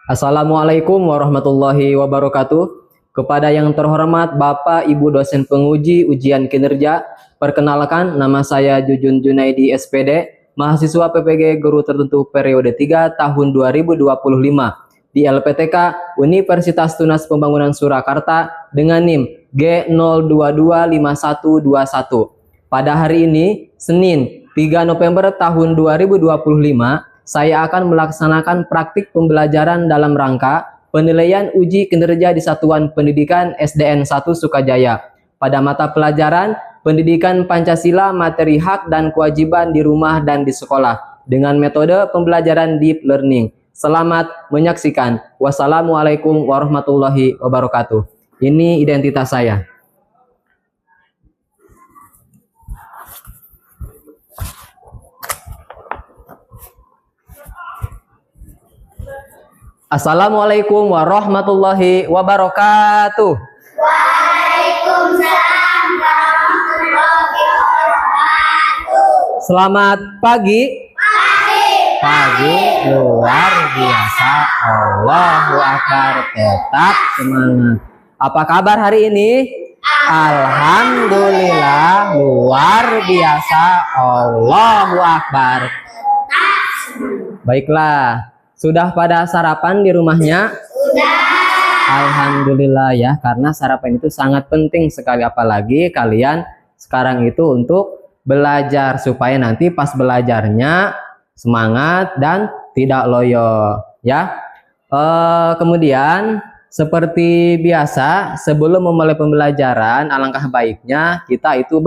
Assalamualaikum warahmatullahi wabarakatuh. Kepada yang terhormat Bapak Ibu dosen penguji ujian kinerja, perkenalkan nama saya Jujun Junaidi SPD, mahasiswa PPG Guru Tertentu periode 3 tahun 2025 di LPTK Universitas Tunas Pembangunan Surakarta dengan NIM G0225121. Pada hari ini, Senin 3 November tahun 2025, saya akan melaksanakan praktik pembelajaran dalam rangka penilaian uji kinerja di Satuan Pendidikan SDN 1 Sukajaya pada mata pelajaran Pendidikan Pancasila, materi hak dan kewajiban di rumah dan di sekolah dengan metode pembelajaran deep learning. Selamat menyaksikan. Wassalamualaikum warahmatullahi wabarakatuh. Ini identitas saya. Assalamualaikum warahmatullahi wabarakatuh. Waalaikumsalam warahmatullahi wabarakatuh. Selamat pagi. Pagi luar biasa. Allahu Akbar. Tetap semangat. Apa kabar hari ini? Alhamdulillah luar biasa. Allahu Akbar. Baiklah. Sudah pada sarapan di rumahnya? Sudah. Alhamdulillah ya, karena sarapan itu sangat penting sekali, apalagi kalian sekarang itu untuk belajar supaya nanti pas belajarnya semangat dan tidak loyo ya. Kemudian seperti biasa sebelum memulai pembelajaran, alangkah baiknya kita itu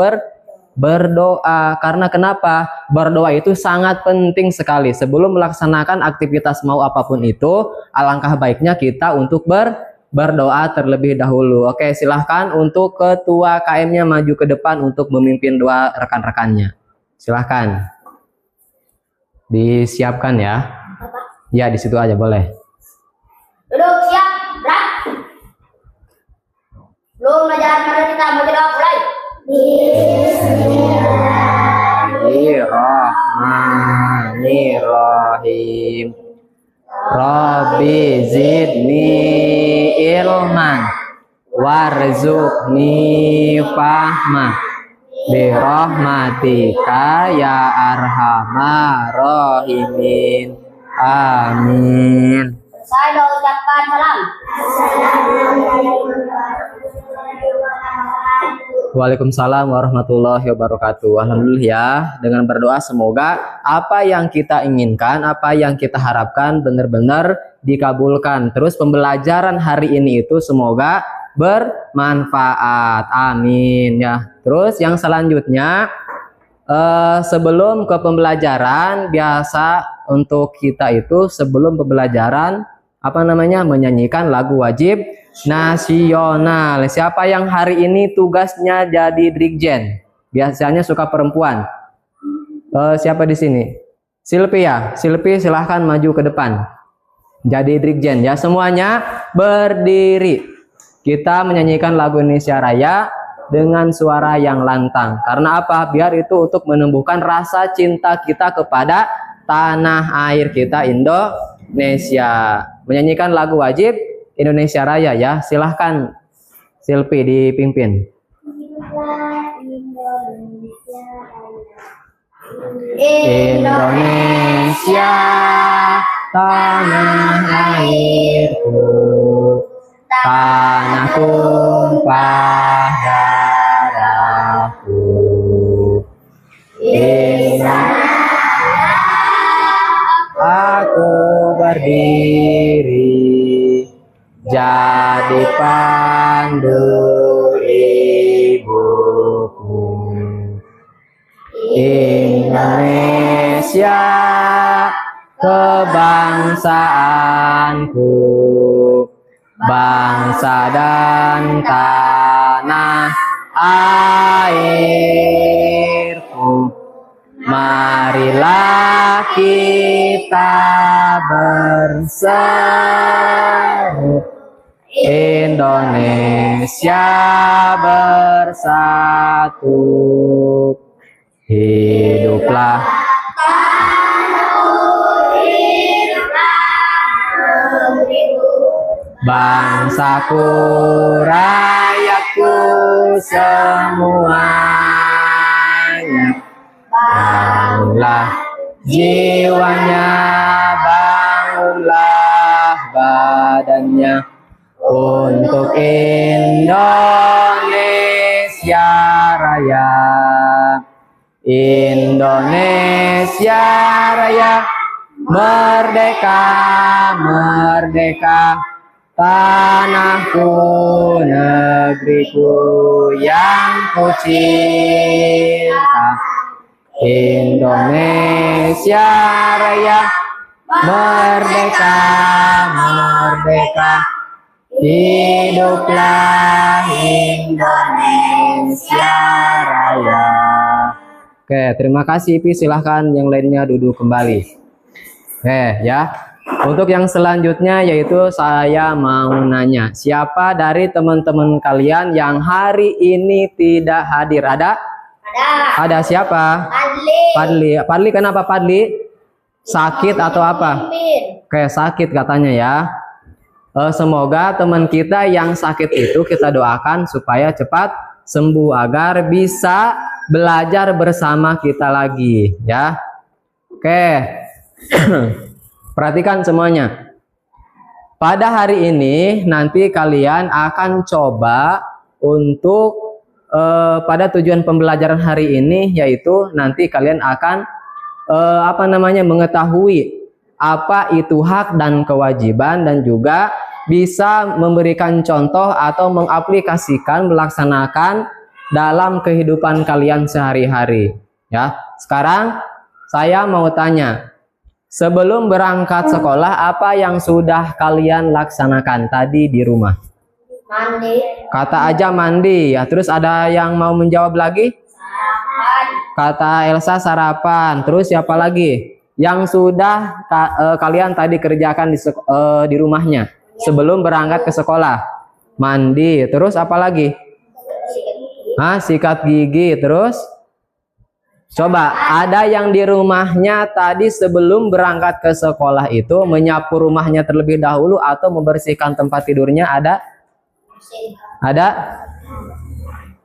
berdoa. Karena kenapa? Berdoa itu sangat penting sekali. Sebelum melaksanakan aktivitas mau apapun itu, alangkah baiknya kita untuk berdoa terlebih dahulu. Oke, silahkan untuk ketua KM-nya maju ke depan untuk memimpin doa rekan-rekannya. Silahkan. Disiapkan ya. Ya, di situ aja boleh. Duduk siap, gerak. Belum belajar, mari kita berdoa mulai. Bismillahirrahmanirrahim. Rabbi zidni ilman warzuqni fahma birahmatika ya arhamar rahimin. Amin. Saya doa ucapkan salam. Waalaikumsalam warahmatullahi wabarakatuh. Alhamdulillah ya, dengan berdoa semoga apa yang kita inginkan, apa yang kita harapkan benar-benar dikabulkan. Terus pembelajaran hari ini itu semoga bermanfaat. Amin ya. Terus yang selanjutnya sebelum ke pembelajaran, biasa untuk kita itu sebelum pembelajaran menyanyikan lagu wajib nasional. Siapa yang hari ini tugasnya jadi dirigjen? Biasanya suka perempuan. Siapa di sini? Silpi ya. Silpi silahkan maju ke depan. Jadi dirigjen ya. Semuanya berdiri. Kita menyanyikan lagu Indonesia Raya dengan suara yang lantang. Karena apa? Biar itu untuk menumbuhkan rasa cinta kita kepada tanah air kita Indonesia. Menyanyikan lagu wajib Indonesia Raya ya. Silahkan Silpi dipimpin. Indonesia tanah airku, tanah tumpah darahku. Aku berdiri jadi pandu ibuku. Indonesia kebangsaanku, bangsa dan tanah airku. Marilah kita berseru, Indonesia bersatu. Hiduplah bangsaku, rakyatku semuanya. Bangunlah jiwanya, bangunlah badannya untuk Indonesia Raya. Indonesia Raya, merdeka, merdeka, tanahku, negeriku yang ku cinta. Indonesia Raya, merdeka, merdeka, hiduplah Indonesia Raya. Oke, terima kasih Ipi. Silahkan yang lainnya duduk kembali. Oke, ya. Untuk yang selanjutnya yaitu saya mau nanya, siapa dari teman-teman kalian yang hari ini tidak hadir? Ada? Ada siapa? Padli. Padli kenapa Padli? Sakit atau apa? Oke, sakit katanya ya. Semoga teman kita yang sakit itu kita doakan supaya cepat sembuh agar bisa belajar bersama kita lagi ya. Oke. Perhatikan semuanya. Pada hari ini nanti kalian akan coba untuk pada tujuan pembelajaran hari ini yaitu nanti kalian akan mengetahui apa itu hak dan kewajiban dan juga bisa memberikan contoh atau mengaplikasikan melaksanakan dalam kehidupan kalian sehari-hari ya. Sekarang saya mau tanya, sebelum berangkat sekolah apa yang sudah kalian laksanakan tadi di rumah? Mandi. Kata aja mandi ya. Terus ada yang mau menjawab lagi? Sarapan. Kata Elsa sarapan. Terus siapa lagi yang sudah kalian tadi kerjakan di rumahnya sebelum berangkat ke sekolah? Mandi. Terus apa lagi? Sikat gigi. Terus coba ada yang di rumahnya tadi sebelum berangkat ke sekolah itu menyapu rumahnya terlebih dahulu atau membersihkan tempat tidurnya? Ada? Ada?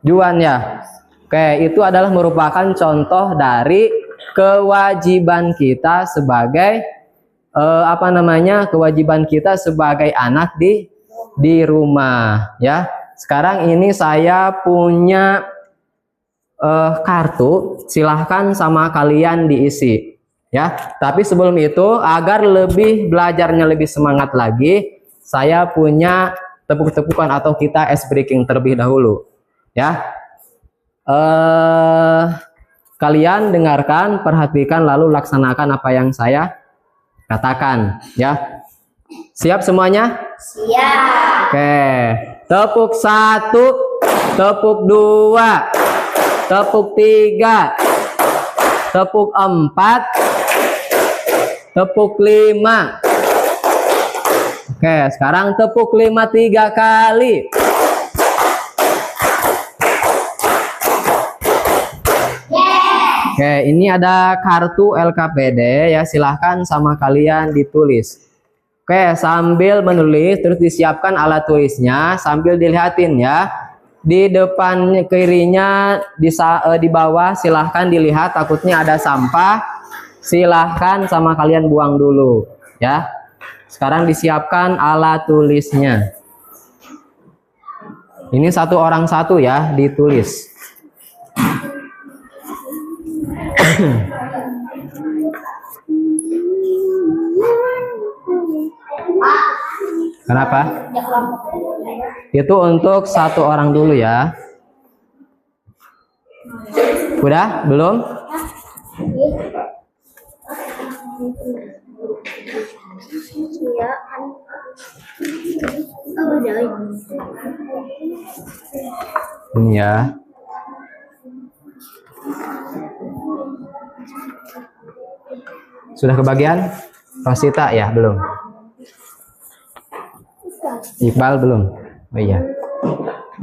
Juan ya. Oke, itu adalah merupakan contoh dari kewajiban kita sebagai kewajiban kita sebagai anak di rumah ya. Sekarang ini saya punya kartu, silahkan sama kalian diisi ya. Tapi sebelum itu agar lebih belajarnya lebih semangat lagi, saya punya tepuk-tepukan atau kita ice breaking terlebih dahulu ya. Kalian dengarkan, perhatikan, lalu laksanakan apa yang saya katakan ya. Siap semuanya? Siap. Oke, tepuk 1, tepuk 2, tepuk 3, tepuk 4, tepuk 5. Oke, sekarang tepuk 5 3 kali. Oke, ini ada kartu LKPD ya, silahkan sama kalian ditulis. Oke, sambil menulis terus disiapkan alat tulisnya sambil dilihatin ya. Di depan kirinya di bawah silahkan dilihat, takutnya ada sampah, silahkan sama kalian buang dulu ya. Sekarang disiapkan alat tulisnya. Ini satu orang satu ya ditulis. Kenapa? Itu untuk satu orang dulu ya. Udah? Belum? Ini ya. Sudah kebagian? Rosita ya? Belum? Iqbal belum? Oh iya.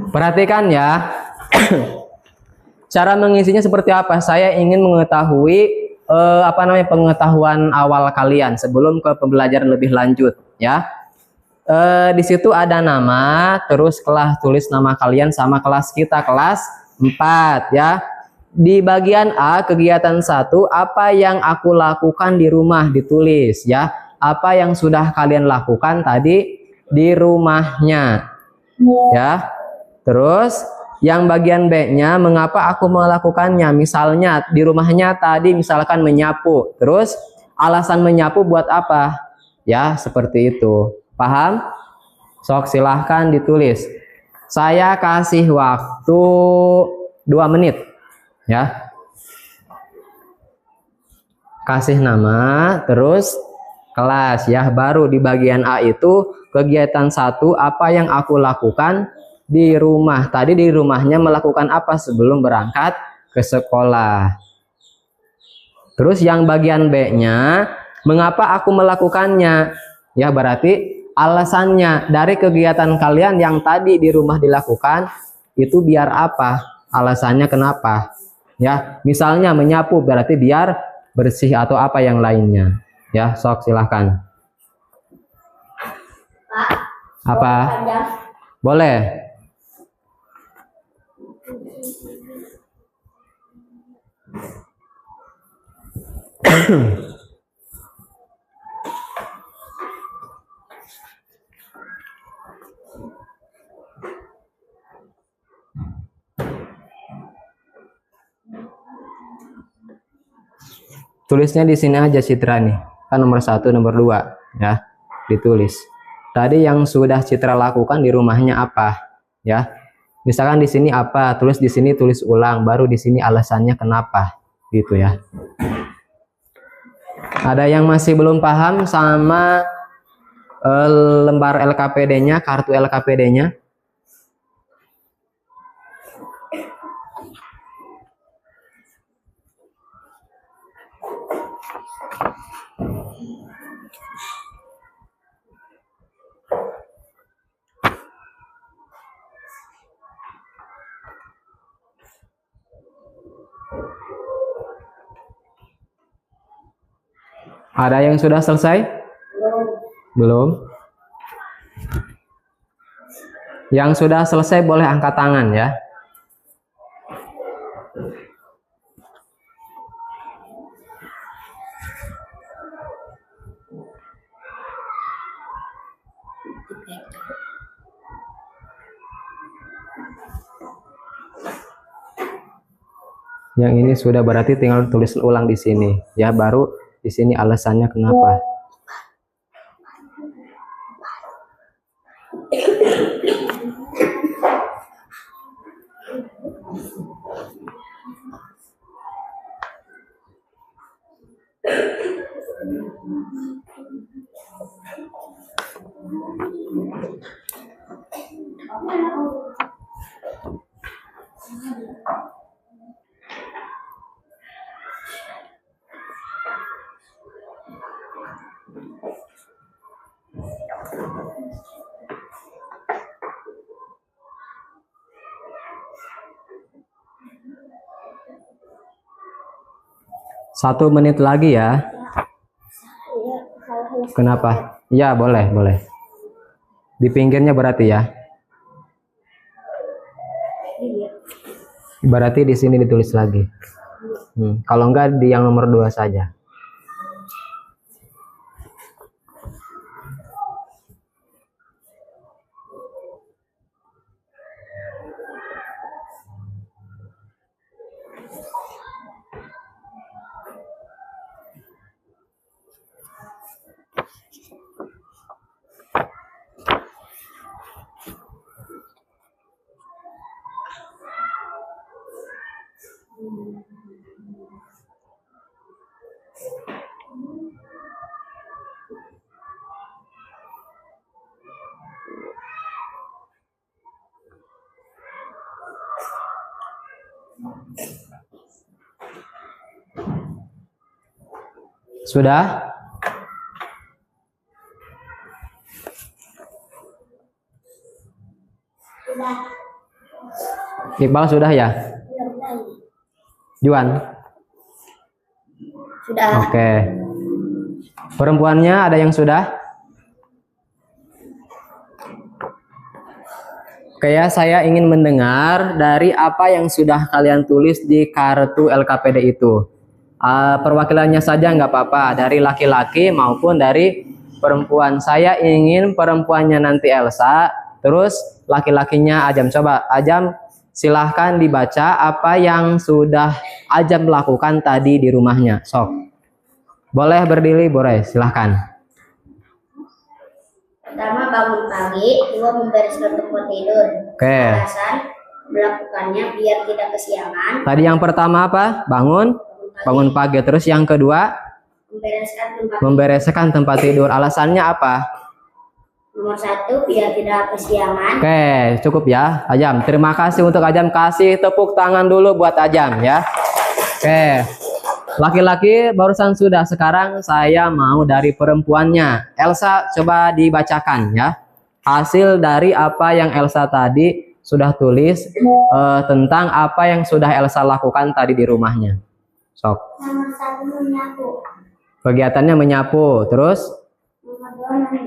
Perhatikan ya. Cara mengisinya seperti apa? Saya ingin mengetahui pengetahuan awal kalian sebelum ke pembelajaran lebih lanjut ya. Di situ ada nama, terus kelas, tulis nama kalian sama kelas kita, kelas 4 ya. Di bagian A, kegiatan 1, apa yang aku lakukan di rumah, ditulis ya. Apa yang sudah kalian lakukan tadi di rumahnya ya. Terus yang bagian B-nya, mengapa aku melakukannya? Misalnya di rumahnya tadi misalkan menyapu. Terus alasan menyapu buat apa? Ya, seperti itu. Paham? Sok silahkan ditulis. Saya kasih waktu 2 menit ya. Kasih nama, terus kelas ya. Baru di bagian A itu kegiatan 1, apa yang aku lakukan di rumah. Tadi di rumahnya melakukan apa sebelum berangkat ke sekolah. Terus yang bagian B-nya, mengapa aku melakukannya? Ya, berarti alasannya dari kegiatan kalian yang tadi di rumah dilakukan itu biar apa? Alasannya kenapa? Ya, misalnya menyapu berarti biar bersih atau apa yang lainnya. Ya, sok silahkan. Pak, Apa? panjang. Boleh. Tulisnya di sini aja Citra nih. Kan nomor 1, nomor 2 ya. Ditulis. Tadi yang sudah Citra lakukan di rumahnya apa? Ya. Misalkan di sini apa, tulis di sini, tulis ulang, baru di sini alasannya kenapa gitu ya. Ada yang masih belum paham sama lembar LKPD-nya, kartu LKPD-nya? Ada yang sudah selesai? Belum? Yang sudah selesai boleh angkat tangan ya. Yang ini sudah, berarti tinggal tulis ulang di sini ya, baru di sini alasannya kenapa. Satu menit lagi ya. Kenapa? Ya, boleh, boleh. Di pinggirnya berarti ya. Berarti di sini ditulis lagi. Kalau enggak di yang nomor 2 saja. Sudah? Iqbal sudah ya? Juan? Sudah. Oke. Perempuannya ada yang sudah? Oke ya, saya ingin mendengar dari apa yang sudah kalian tulis di kartu LKPD itu. Perwakilannya saja nggak apa-apa, dari laki-laki maupun dari perempuan. Saya ingin perempuannya nanti Elsa, terus laki-lakinya Ajam. Coba Ajam, silahkan dibaca apa yang sudah Ajam lakukan tadi di rumahnya. Sok. Boleh berdiri, boleh. Silahkan. Pertama, bangun pagi. Dua, membereskan tempat tidur. Oke. Alasan melakukannya biar tidak kesiangan. Tadi yang pertama apa? Bangun pagi. Terus yang kedua? Membereskan tempat tidur. Alasannya apa? Nomor 1, biar tidak kesiangan. Oke, cukup ya, Ajam. Terima kasih untuk Ajam. Kasih tepuk tangan dulu buat Ajam ya. Oke. Laki-laki barusan sudah, sekarang saya mau dari perempuannya. Elsa, coba dibacakan ya. Hasil dari apa yang Elsa tadi sudah tulis tentang apa yang sudah Elsa lakukan tadi di rumahnya. Sok. Nomor 1, menyapu. Kegiatannya menyapu. Terus? Nomor 2, mandi.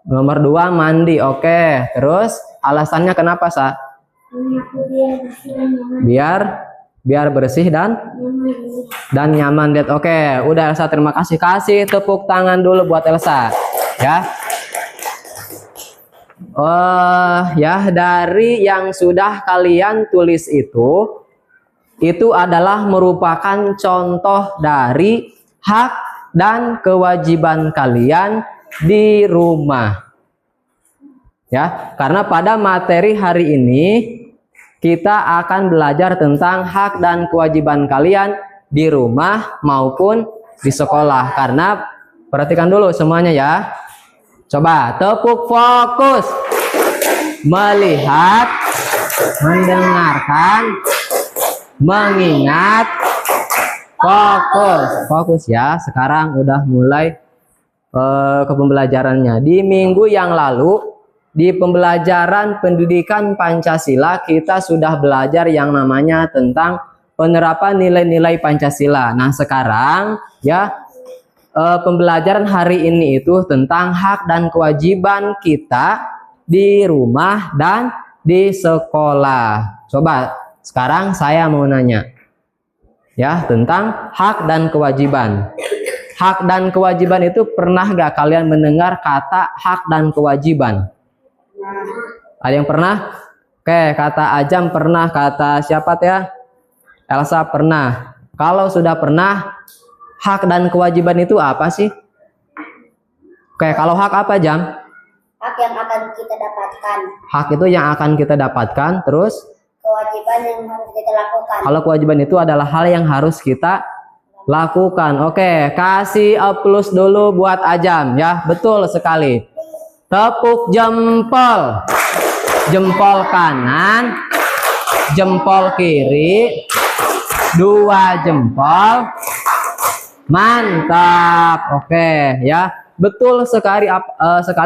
Nomor 2, mandi. Oke. Terus alasannya kenapa, Sa? Menyapu biar bersih dan nyaman. Biar bersih dan nyaman. Lihat. Oke, udah Elsa, terima kasih. Kasih tepuk tangan dulu buat Elsa ya. Ya, dari yang sudah kalian tulis itu adalah merupakan contoh dari hak dan kewajiban kalian di rumah ya. Karena pada materi hari ini kita akan belajar tentang hak dan kewajiban kalian di rumah maupun di sekolah. Karena perhatikan dulu semuanya ya. Coba tepuk fokus. Melihat, mendengarkan, mengingat, fokus. Fokus ya. Sekarang udah mulai ke pembelajarannya. Di minggu yang lalu di pembelajaran pendidikan Pancasila kita sudah belajar yang namanya tentang penerapan nilai-nilai Pancasila. Nah, sekarang ya pembelajaran hari ini itu tentang hak dan kewajiban kita di rumah dan di sekolah. Coba sekarang saya mau nanya ya tentang hak dan kewajiban. Hak dan kewajiban itu pernah gak kalian mendengar kata hak dan kewajiban? Ada yang pernah? Oke, kata Ajam pernah, kata siapa ya? Elsa pernah. Kalau sudah pernah, hak dan kewajiban itu apa sih? Oke, kalau hak apa, Jam? Hak yang akan kita dapatkan. Hak itu yang akan kita dapatkan, terus? Kewajiban yang harus kita lakukan. Kalau kewajiban itu adalah hal yang harus kita lakukan. Oke, kasih aplaus dulu buat Ajam ya. Betul sekali. Tepuk jempol. Jempol kanan, jempol kiri, 2 jempol. Mantap. Oke ya. Betul sekali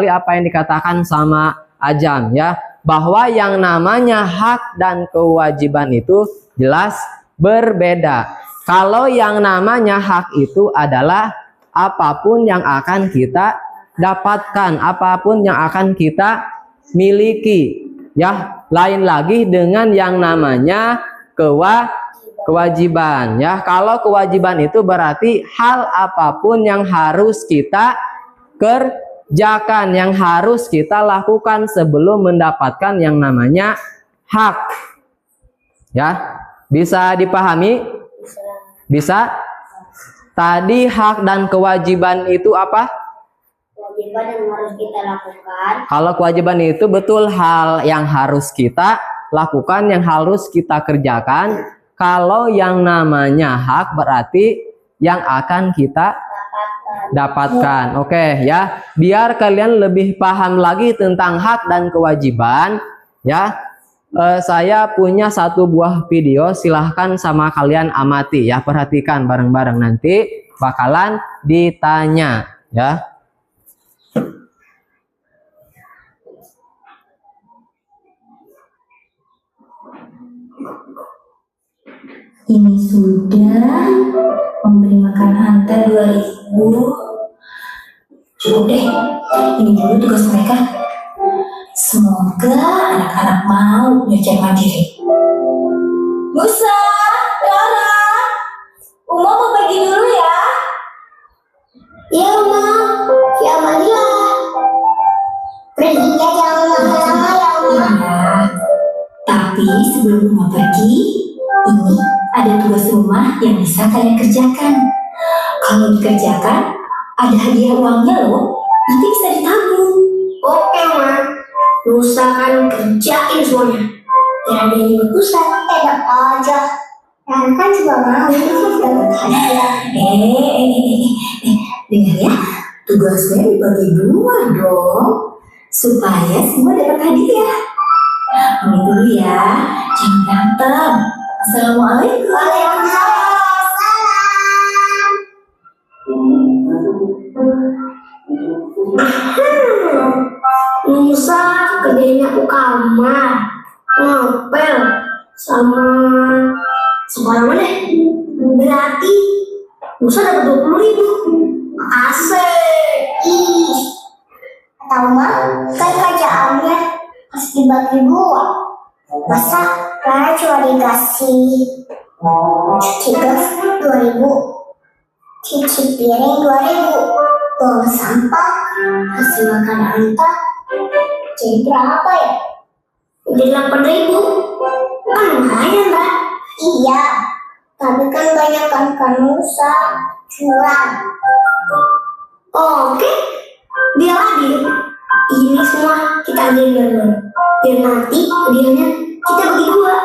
apa yang dikatakan sama Ajam ya, bahwa yang namanya hak dan kewajiban itu jelas berbeda. Kalau yang namanya hak itu adalah apapun yang akan kita dapatkan, apapun yang akan kita miliki ya. Lain lagi dengan yang namanya kewajiban ya. Kalau kewajiban itu berarti hal apapun yang harus kita kerjakan, yang harus kita lakukan sebelum mendapatkan yang namanya hak ya. Bisa dipahami? Bisa. Tadi hak dan kewajiban itu apa? Kewajiban yang harus kita lakukan. Kalau kewajiban itu betul hal yang harus kita lakukan, yang harus kita kerjakan. Kalau yang namanya hak berarti yang akan kita dapatkan. Oke ya, biar kalian lebih paham lagi tentang hak dan kewajiban ya. Saya punya satu buah video, silahkan sama kalian amati ya, perhatikan bareng-bareng, nanti bakalan ditanya ya. Ini sudah memberi makan hantar 2000. Cukup deh, ini dulu tugas mereka. Semoga anak anak-anak mau belajar mandiri. Musa, Dara, Uma mau pergi dulu ya. Iya, Ma. Ya, Maria. Perginya jangan lama-lama ya, Ma. Iya. Tapi sebelum Uma pergi, ini ada tugas rumah yang bisa kalian kerjakan. Kalau dikerjakan, ada hadiah uangnya loh. Nanti bisa ditabung. Oke, Ma. Nusa kan kerjain semuanya. Jangan dia ikut Nusa. Enak aja. Yang kan juga mau dapat hadiah. Dengar ya, tugasnya dibagi dua dong, supaya semua dapat hadiah. Pamit dulu ya, jangan berantem. Assalamualaikum. Waalaikumsalam. Nusa kerjanya ke kamar, ngepel sama sekolah mana? Berarti Nusa dapat 20.000. Asik. Ih, tahu mah kan kerjaannya harus dibagi dua. Masa Rara cuma dikasih cuci gas 2.000, cuci piring 2.000, buang sampah, kasih makan Anta, jadi berapa ya? Jadi 8.000. Kan lumayan, Mbak. Iya, tapi kan banyak kan Nusa curang. Oke, dia adil. Ini semua kita adil dulu. Biar nanti hadiahnya kita bagi dua.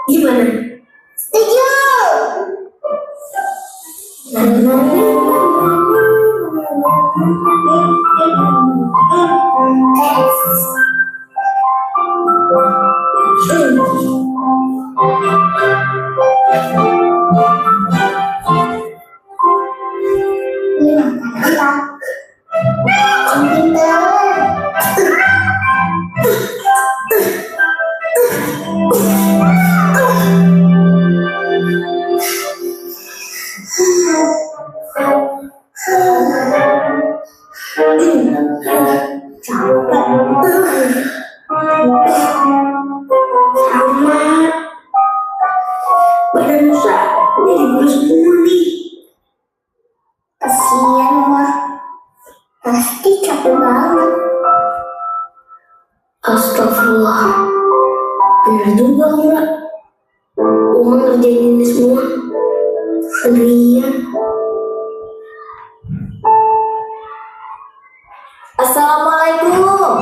Gimana? Setuju. Badan Nusa jadi kurus pulih. Kasihan mah, pasti capek banget. Astagfirullah, benar juga Mura. Uma ngerjain ini semua sendirian. Assalamualaikum.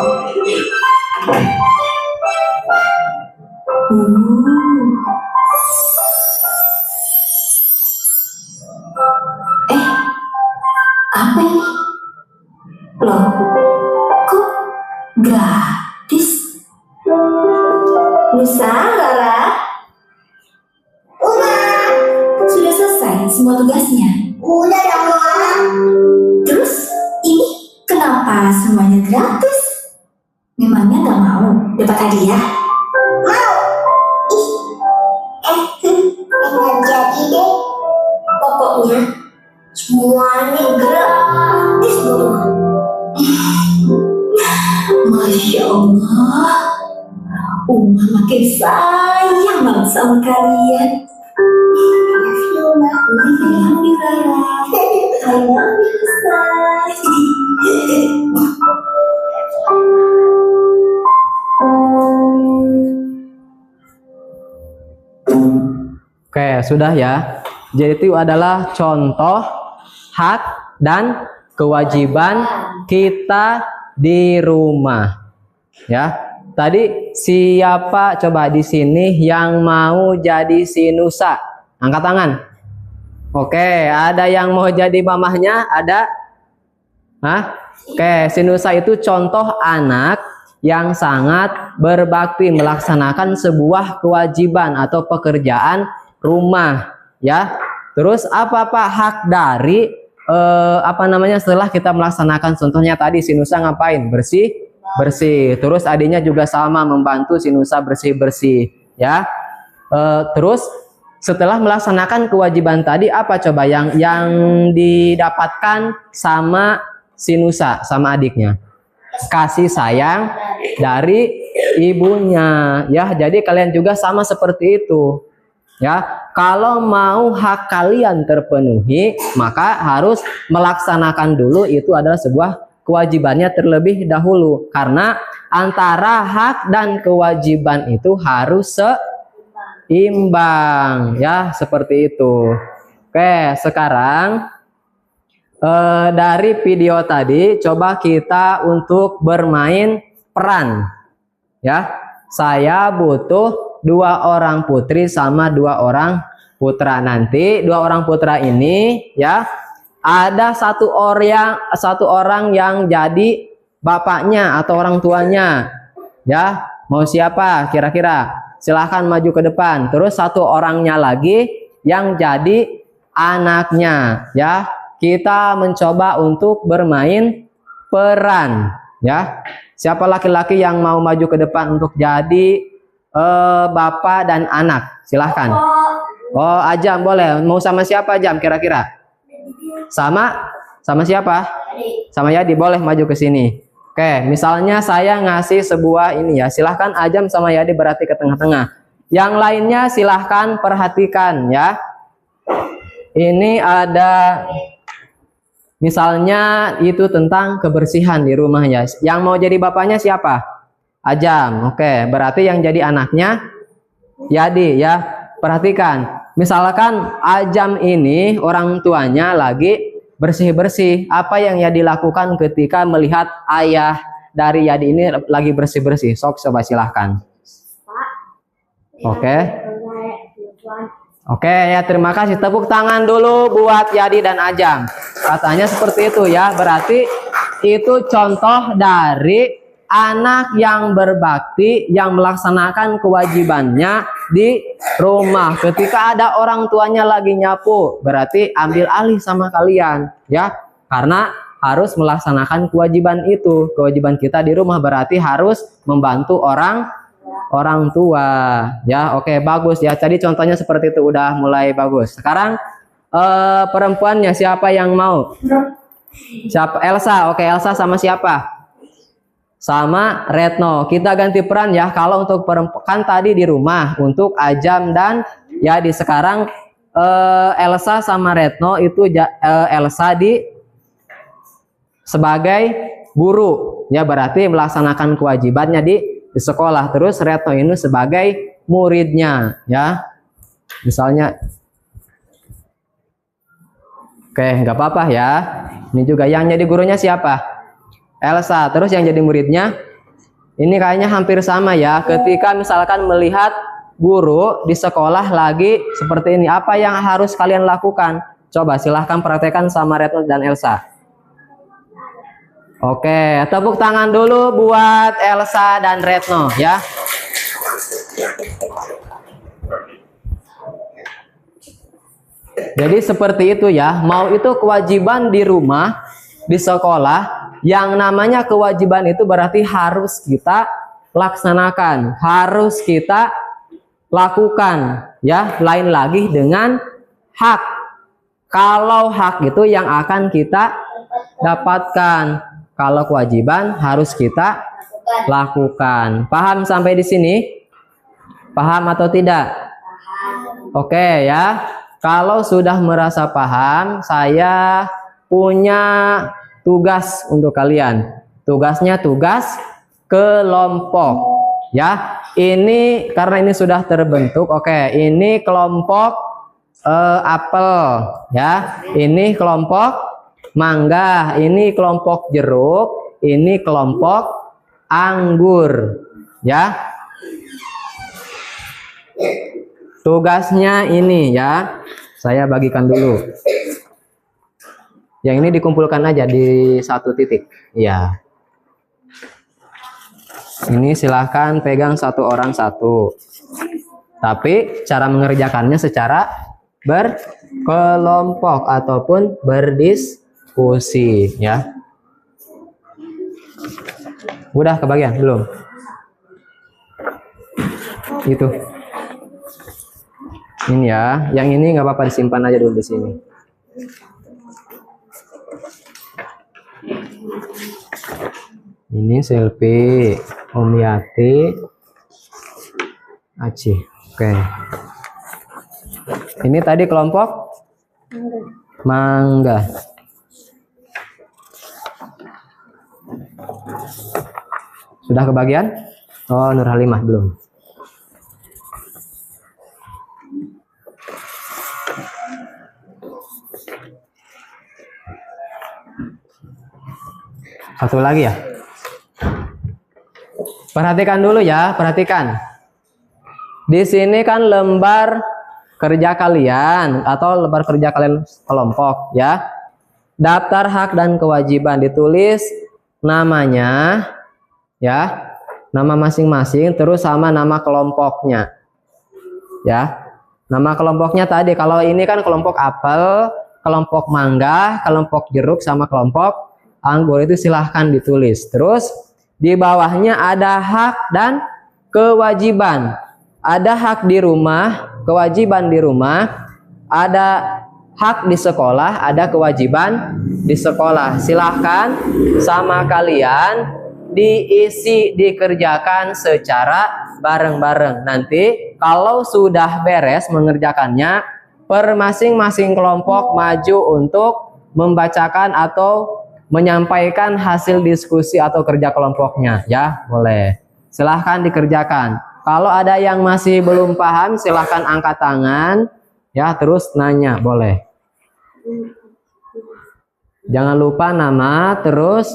Apa ini? Loh, kok gratis? Nusa, Lara, sudah selesai semua tugasnya? Udah dong, Ma. Terus ini kenapa semuanya gratis? Memangnya nggak mau dapat hadiah? Mau. Enggak jadi deh. Pokoknya semuanya gratis dong. Masya Allah, Uma makin sayang banget sama kalian. Oke, sudah ya. Jadi itu adalah contoh hak dan kewajiban kita di rumah. Ya. Tadi siapa coba di sini yang mau jadi si Nusa? Angkat tangan. Oke, ada yang mau jadi mamahnya? Ada? Hah? Oke, si Nusa itu contoh anak yang sangat berbakti melaksanakan sebuah kewajiban atau pekerjaan rumah, ya. Terus apa Pak hak dari setelah kita melaksanakan contohnya tadi si Nusa ngapain? Bersih. Terus adiknya juga sama membantu si Nusa bersih-bersih, ya. Terus setelah melaksanakan kewajiban tadi apa coba yang didapatkan sama si Nusa sama adiknya? Kasih sayang dari ibunya. Ya, jadi kalian juga sama seperti itu. Ya, kalau mau hak kalian terpenuhi, maka harus melaksanakan dulu, itu adalah sebuah kewajibannya terlebih dahulu. Karena antara hak dan kewajiban itu harus seimbang, ya, seperti itu. Oke, sekarang dari video tadi coba kita untuk bermain peran. Ya, saya butuh 2 orang putri sama 2 orang putra. Nanti 2 orang putra ini, ya, ada satu orang yang jadi bapaknya atau orang tuanya. Ya, mau siapa kira-kira? Silahkan maju ke depan. Terus 1 orangnya lagi yang jadi anaknya. Ya, kita mencoba untuk bermain peran. Ya, siapa laki-laki yang mau maju ke depan untuk jadi bapak dan anak? Silahkan. Oh, Ajam boleh. Mau sama siapa Ajam kira-kira? Sama siapa? Sama Yadi. Boleh maju ke sini. Oke, misalnya saya ngasih sebuah ini ya. Silahkan Ajam sama Yadi berarti ke tengah-tengah. Yang lainnya silahkan perhatikan ya. Ini ada misalnya itu tentang kebersihan di rumah ya. Yang mau jadi bapaknya siapa? Ajam. Oke, berarti yang jadi anaknya Yadi ya. Perhatikan. Misalkan Ajam ini orang tuanya lagi bersih-bersih. Apa yang Yadi lakukan ketika melihat ayah dari Yadi ini lagi bersih-bersih? Sok, coba silahkan. Oke. Oke ya, terima kasih. Tepuk tangan dulu buat Yadi dan Ajam. Katanya seperti itu ya. Berarti itu contoh dari anak yang berbakti, yang melaksanakan kewajibannya di rumah. Ketika ada orang tuanya lagi nyapu, berarti ambil alih sama kalian ya. Karena harus melaksanakan kewajiban itu. Kewajiban kita di rumah berarti harus membantu orang tua ya. Oke, bagus ya. Tadi contohnya seperti itu, udah mulai bagus. Sekarang perempuannya siapa yang mau? Siapa? Elsa. Oke, Elsa sama siapa? Sama Retno. Kita ganti peran ya. Kalau untuk perempuan kan tadi di rumah untuk Ajam dan Yadi. Sekarang Elsa sama Retno itu Elsa sebagai guru ya, berarti melaksanakan kewajibannya di sekolah. Terus Retno ini sebagai muridnya ya. Misalnya oke, nggak apa-apa ya. Ini juga yang jadi gurunya siapa? Elsa. Terus yang jadi muridnya ini kayaknya hampir sama ya. Ketika misalkan melihat guru di sekolah lagi seperti ini, apa yang harus kalian lakukan? Coba silahkan praktekkan sama Retno dan Elsa. Oke, tepuk tangan dulu buat Elsa dan Retno ya. Jadi seperti itu ya. Mau itu kewajiban di rumah, di sekolah, yang namanya kewajiban itu berarti harus kita laksanakan, harus kita lakukan ya. Lain lagi dengan hak. Kalau hak itu yang akan kita dapatkan, kalau kewajiban harus kita lakukan. Paham sampai di sini? Paham atau tidak? Oke ya. Kalau sudah merasa paham, saya punya tugas untuk kalian. Tugasnya tugas kelompok ya. Ini karena ini sudah terbentuk. Oke, ini kelompok apel ya. Ini kelompok mangga, ini kelompok jeruk, ini kelompok anggur ya. Tugasnya ini ya. Saya bagikan dulu. Yang ini dikumpulkan aja di satu titik. Ya. Ini silahkan pegang satu orang satu. Tapi cara mengerjakannya secara berkelompok ataupun berdiskusi ya. Udah kebagian belum? Itu. Ini ya. Yang ini nggak apa-apa, disimpan aja dulu di sini. Ini selfie. Omiyati, Aci. Oke. Ini tadi kelompok mangga. Sudah kebagian? Oh, Nur Halimah belum. Satu lagi ya. Perhatikan dulu ya, perhatikan. Di sini kan lembar kerja kalian atau lembar kerja kalian kelompok ya. Daftar hak dan kewajiban ditulis namanya ya, nama masing-masing terus sama nama kelompoknya. Ya. Nama kelompoknya tadi kalau ini kan kelompok apel, kelompok mangga, kelompok jeruk sama kelompok anggur itu silahkan ditulis. Terus di bawahnya ada hak dan kewajiban. Ada hak di rumah, kewajiban di rumah, ada hak di sekolah, ada kewajiban di sekolah. Silahkan sama kalian diisi, dikerjakan secara bareng-bareng. Nanti kalau sudah beres mengerjakannya, per masing-masing kelompok maju untuk membacakan atau menyampaikan hasil diskusi atau kerja kelompoknya ya, boleh. Silahkan dikerjakan. Kalau ada yang masih belum paham silahkan angkat tangan ya, terus nanya, boleh. Jangan lupa nama, terus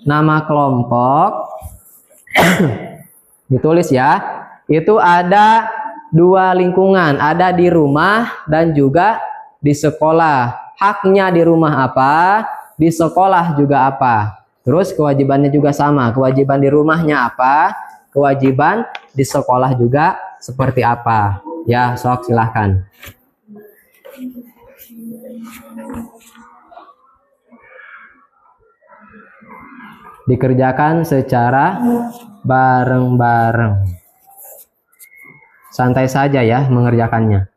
nama kelompok ditulis ya. Itu ada dua lingkungan, ada di rumah dan juga di sekolah. Haknya di rumah apa, di sekolah juga apa. Terus kewajibannya juga sama, kewajiban di rumahnya apa, kewajiban di sekolah juga seperti apa ya. Sok silahkan. Dikerjakan secara bareng-bareng. Santai saja ya mengerjakannya.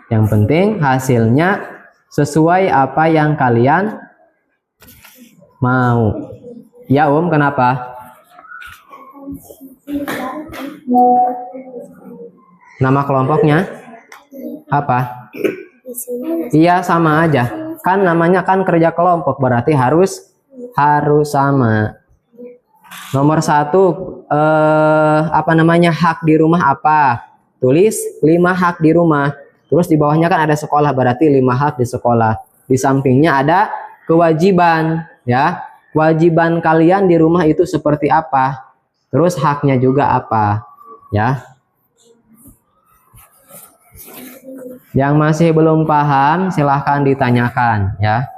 Yang penting hasilnya sesuai apa yang kalian mau. Ya kenapa? Nama kelompoknya apa? Iya sama aja. Kan namanya kan kerja kelompok, berarti harus sama. Nomor 1 apa namanya, hak di rumah apa? Tulis 5 hak di rumah. Terus di bawahnya kan ada sekolah, berarti 5 hak di sekolah. Di sampingnya ada kewajiban ya. Kewajiban kalian di rumah itu seperti apa? Terus haknya juga apa? Ya. Yang masih belum paham silahkan ditanyakan ya.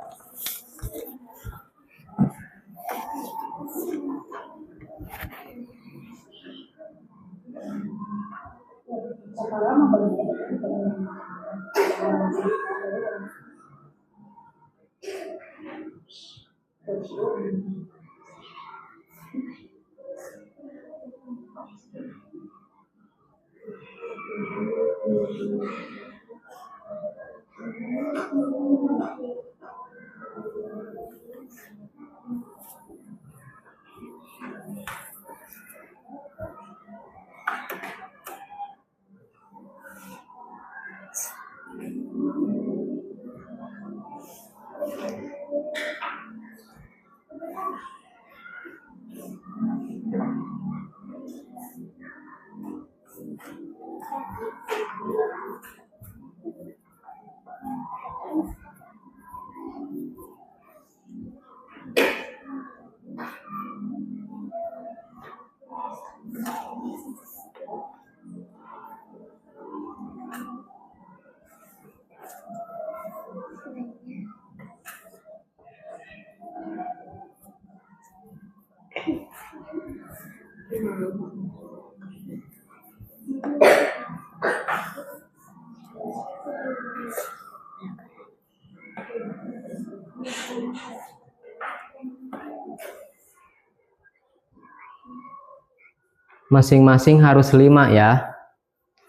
Masing-masing harus 5 ya.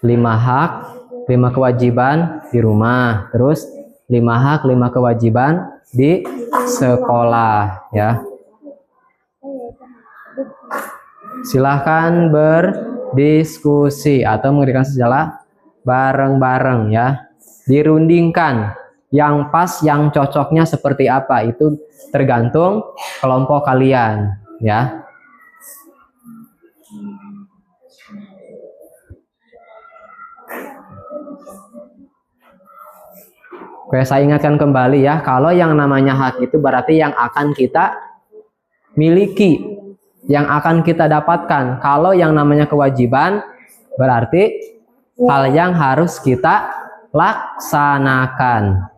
5 hak, 5 kewajiban di rumah. Terus 5 hak, 5 kewajiban di sekolah ya. Silahkan berdiskusi atau mengerjakan secara bareng-bareng ya. Dirundingkan yang pas, yang cocoknya seperti apa itu tergantung kelompok kalian ya. Oke, saya ingatkan kembali ya, kalau yang namanya hak itu berarti yang akan kita miliki, yang akan kita dapatkan. Kalau yang namanya kewajiban berarti hal yang harus kita laksanakan.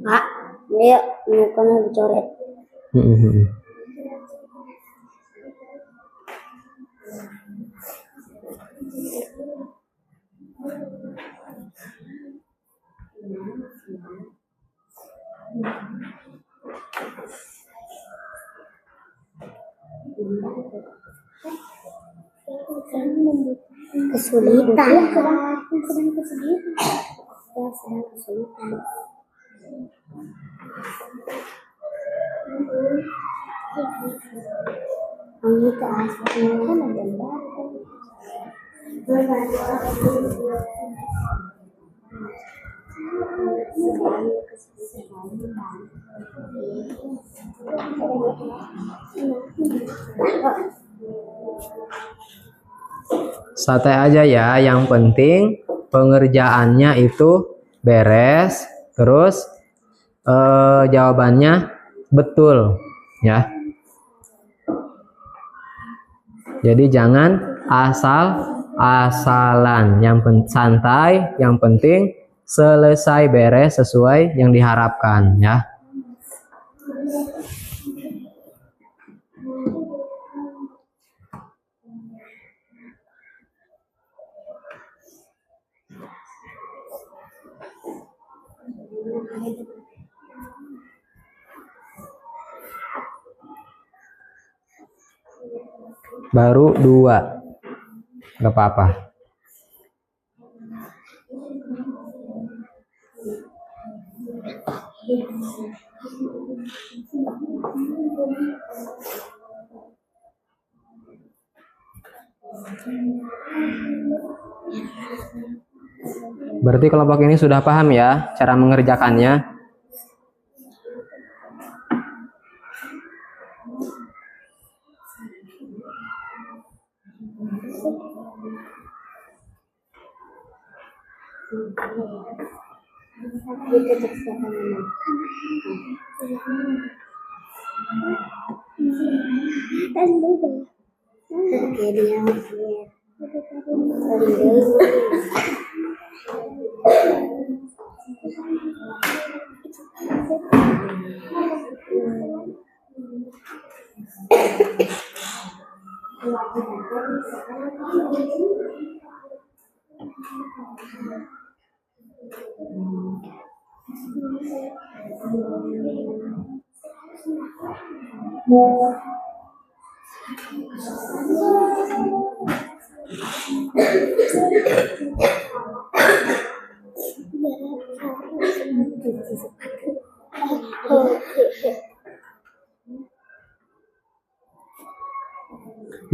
Pak, dia mukanya dicoret. Kesulitan. Santai aja ya, yang penting pengerjaannya itu beres, terus jawabannya betul ya. Jadi jangan asal-asalan, santai, yang penting selesai beres sesuai yang diharapkan ya. Baru 2, nggak apa-apa. Berarti kelompok ini sudah paham ya cara mengerjakannya.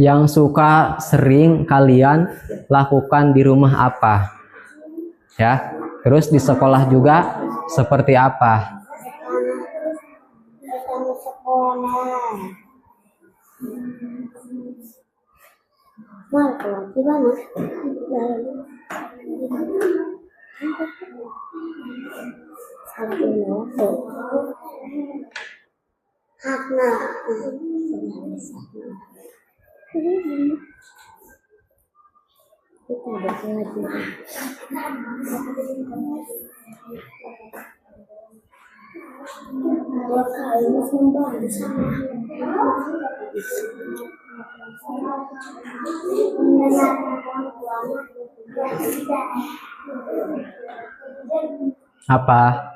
Yang suka sering kalian lakukan di rumah apa? Ya, terus di sekolah juga seperti apa? Apa?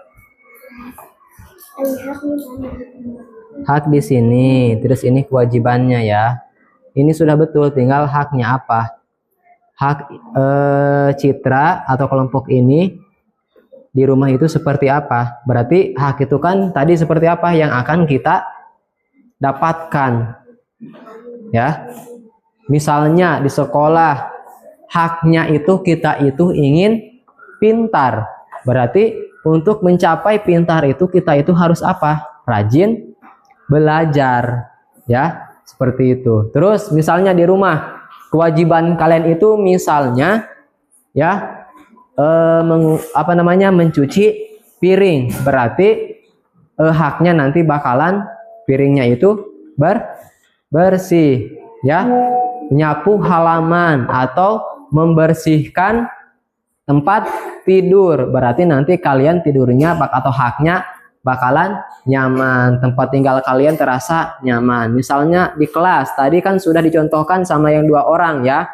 Hak di sini, terus ini kewajibannya ya. ini sudah betul, tinggal haknya apa. Hak Citra atau kelompok ini di rumah itu seperti apa. Berarti hak itu kan tadi seperti apa yang akan kita dapatkan. Ya. Misalnya di sekolah, haknya itu kita itu ingin pintar. Berarti untuk mencapai pintar itu kita itu harus apa? Rajin belajar. Ya, seperti itu. Terus misalnya di rumah, kewajiban kalian itu misalnya ya mencuci piring. Berarti haknya nanti bakalan piringnya itu bersih ya. Menyapu halaman atau membersihkan tempat tidur. Berarti nanti kalian tidurnya atau haknya bakalan nyaman, tempat tinggal kalian terasa nyaman. Misalnya di kelas tadi kan sudah dicontohkan sama yang 2 orang ya.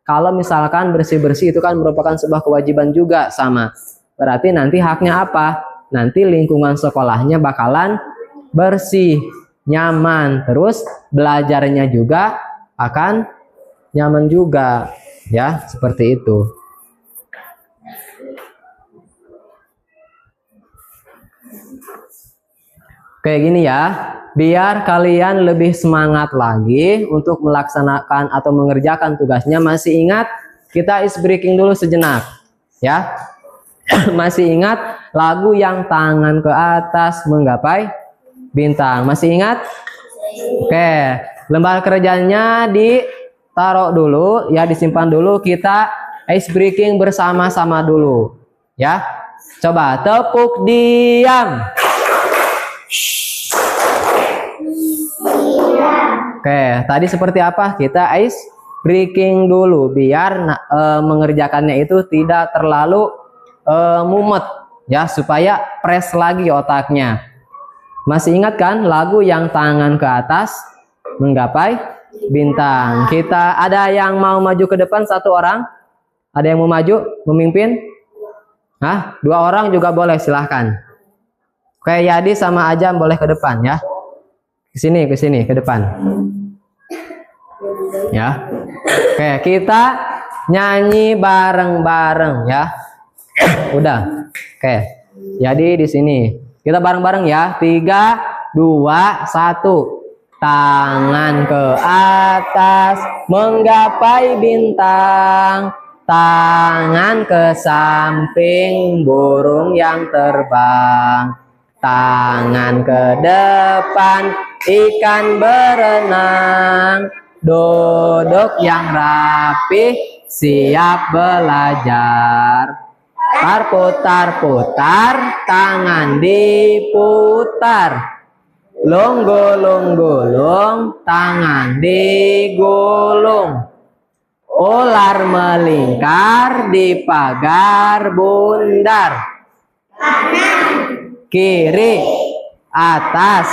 Kalau misalkan bersih-bersih itu kan merupakan sebuah kewajiban juga sama. Berarti nanti haknya apa? Nanti lingkungan sekolahnya bakalan bersih, nyaman. Terus belajarnya juga akan nyaman juga ya, seperti itu. Kayak gini ya, biar kalian lebih semangat lagi untuk melaksanakan atau mengerjakan tugasnya. Masih ingat, kita ice breaking dulu sejenak ya. Masih ingat lagu yang tangan ke atas menggapai bintang? Masih ingat? Oke, lembar kerjanya ditaruh dulu ya, disimpan dulu. Kita ice breaking bersama-sama dulu ya. Coba tepuk diam. Oke, tadi seperti apa? Kita ice breaking dulu biar mengerjakannya itu tidak terlalu mumet ya, supaya fresh lagi otaknya. Masih ingat kan lagu yang tangan ke atas menggapai bintang? Kita ada yang mau maju ke depan 1 orang? Ada yang mau maju memimpin? 2 orang juga boleh, silahkan. Oke, Yadi sama Ajam boleh ke depan ya. Ke sini ke depan. Ya. Oke, kita nyanyi bareng-bareng ya. Udah. Oke. Jadi di sini kita bareng-bareng ya. 3, 2, 1. Tangan ke atas menggapai bintang. Tangan ke samping burung yang terbang. Tangan ke depan ikan berenang. Duduk yang rapi siap belajar. Putar-putar tangan diputar. Gulung tangan digulung. Ular melingkar di pagar bundar. Kiri, atas,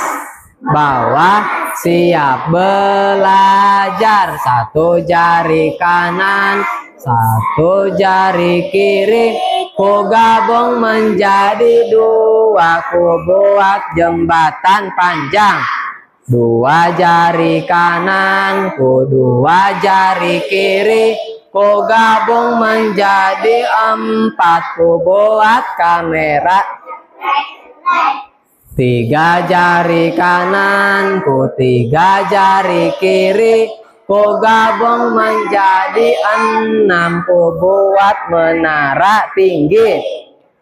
bawah, siap belajar. 1 jari kanan, 1 jari kiri. Ku gabung menjadi 2, ku buat jembatan panjang. 2 jari kanan, ku 2 jari kiri. Ku gabung menjadi 4, ku buat kamera. 3 jari kanan, ku 3 jari kiri. Ku gabung menjadi 6, ku buat menara tinggi.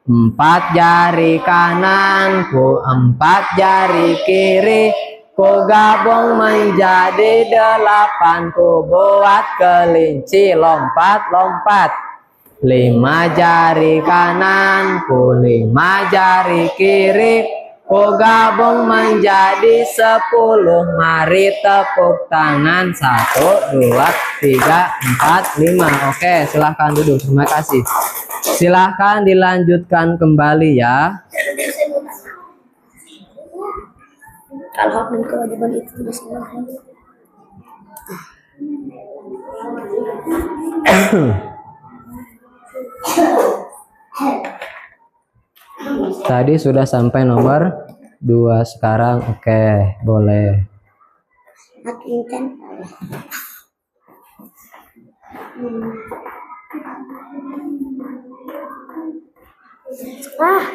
4 jari kanan, ku 4 jari kiri. Ku gabung menjadi 8, ku buat kelinci lompat-lompat. 5 jari kanan, ku 5 jari kiri. Ku gabung menjadi 10. Mari tepuk tangan. 1, 2, 3, 4, 5. Oke, silahkan duduk. Terima kasih. Silahkan dilanjutkan kembali ya. Kalau hak dan kewajiban itu tidak sama. Tadi sudah sampai nomor 2 sekarang. Oke, boleh. Hak insan. Ah.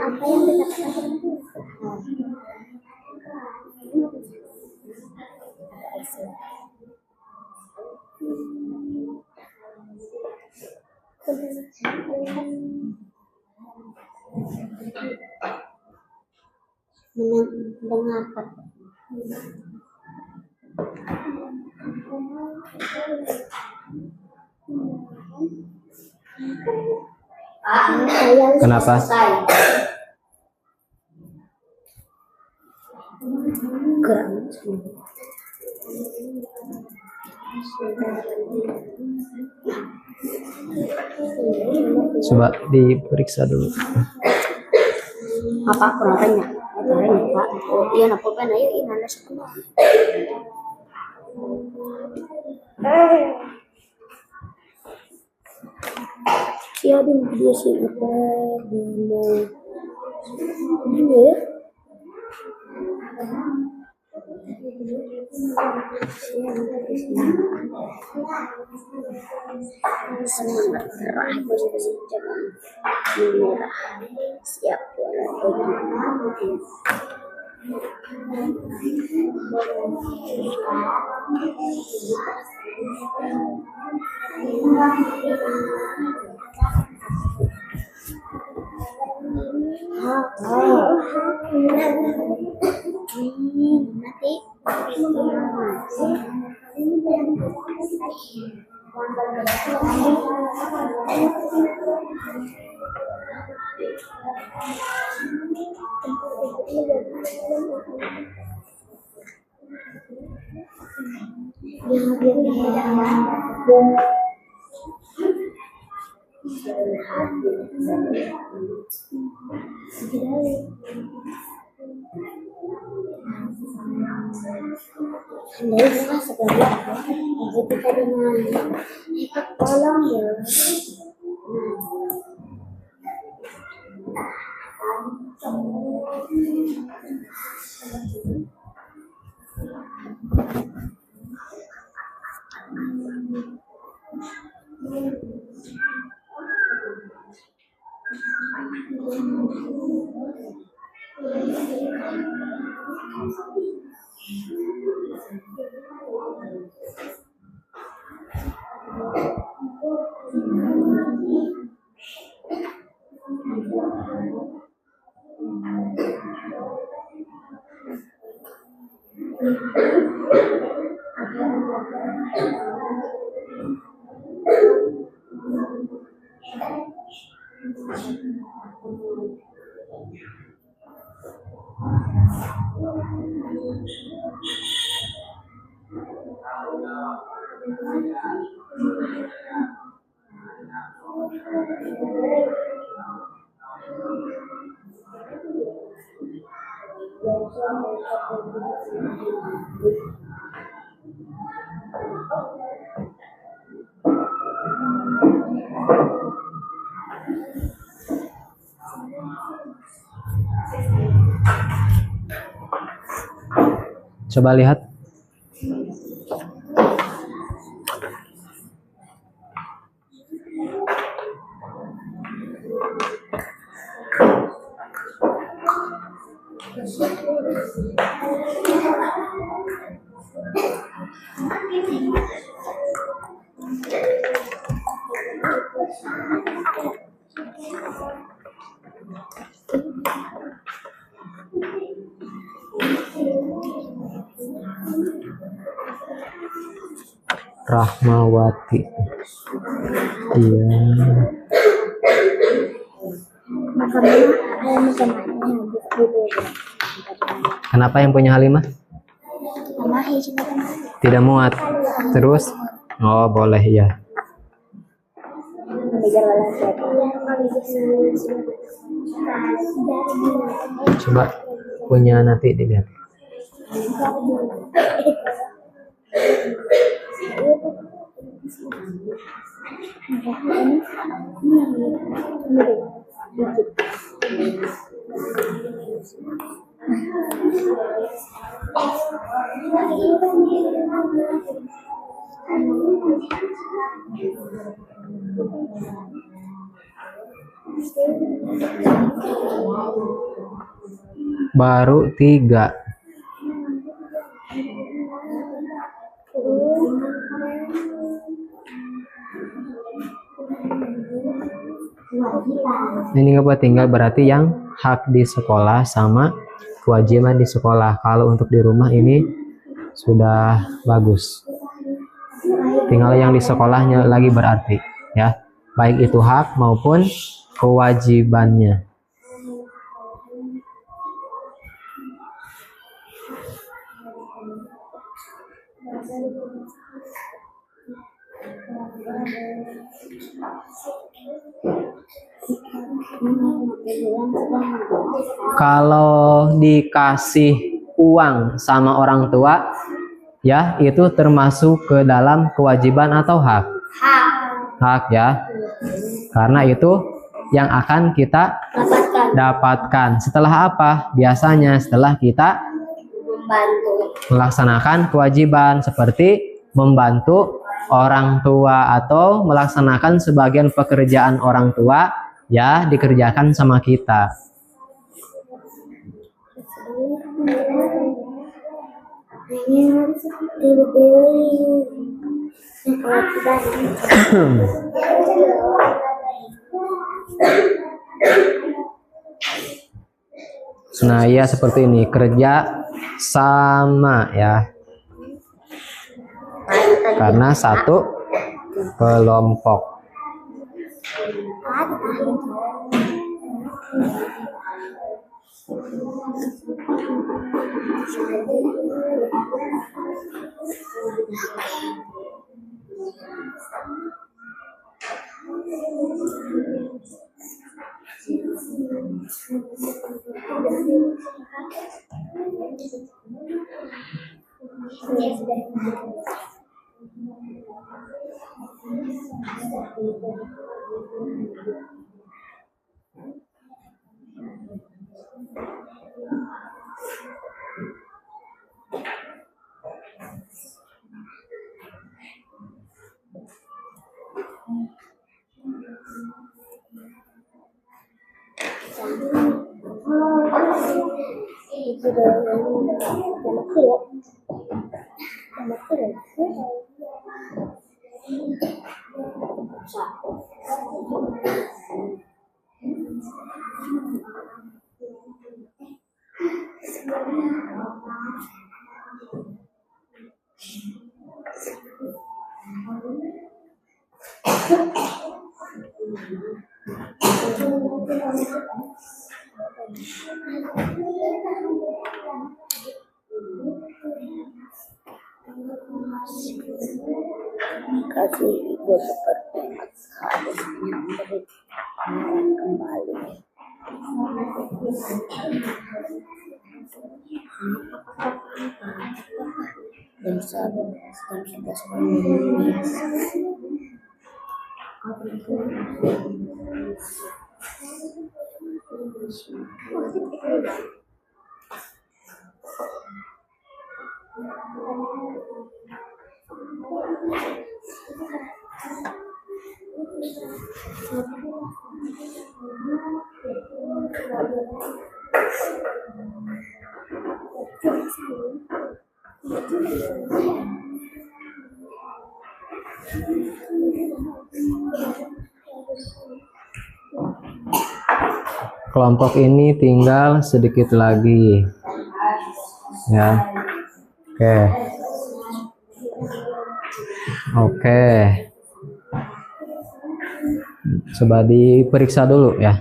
Apa yang dikatakan mendengarkan. Kenapa? Coba diperiksa dulu. Apa kurang tanya? Pak. Oh iya, nak pulpen ayo ini ada sekolah. Siapa dia sih apa dulu? Ini semangat cerah posisi jangan menyerah, siap pergi. Andai sebenarnya ketika dengan ikut tolong ya. Coba lihat. Rahmawati. Iya. Kenapa yang punya Halimah? Tidak muat. Terus? Oh, boleh ya. Coba punya nanti dilihat. Baru 3. Ini nggak tinggal berarti yang hak di sekolah sama kewajiban di sekolah. Kalau untuk di rumah ini sudah bagus. Tinggal yang di sekolahnya lagi berarti ya. Baik itu hak maupun kewajibannya. Kalau dikasih uang sama orang tua, ya itu termasuk ke dalam kewajiban atau hak? Hak ya. Karena itu yang akan kita dapatkan. Setelah apa? Biasanya setelah kita melaksanakan kewajiban seperti membantu orang tua atau melaksanakan sebagian pekerjaan orang tua, ya dikerjakan sama kita. Nah ya seperti ini, kerja sama ya, karena satu kelompok. Kasih ibu seperti harus memberi kembali. Dan sebelas Kelompok ini tinggal sedikit lagi. Ya. Oke. Oke. Coba diperiksa dulu ya.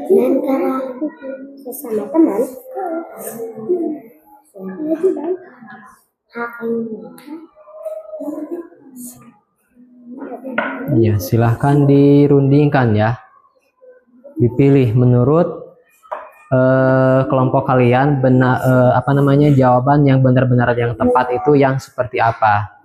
Dan kalau sesama teman Ya, silahkan dirundingkan ya. Dipilih menurut kelompok kalian benar jawaban yang benar-benar yang tepat itu yang seperti apa.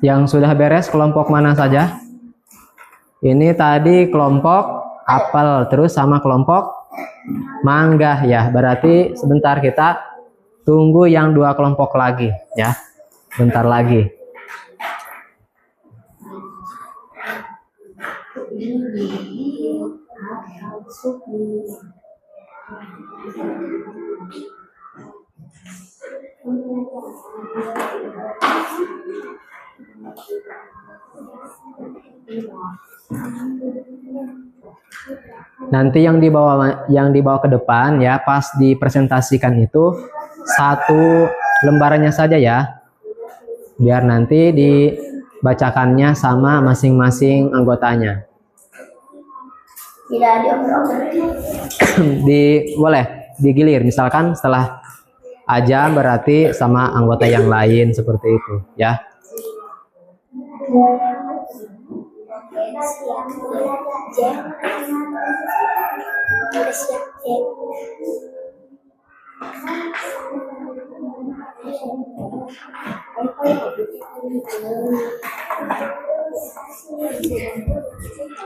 Yang sudah beres kelompok mana saja? Ini tadi kelompok apel, terus sama kelompok mangga ya. Berarti sebentar kita tunggu yang dua kelompok lagi ya. Bentar lagi. Nanti yang dibawa ke depan ya, pas dipresentasikan itu satu lembarannya saja ya, biar nanti dibacakannya sama masing-masing anggotanya. tidak dioper-oper. Boleh digilir, misalkan setelah Ajam berarti sama anggota yang lain seperti itu ya.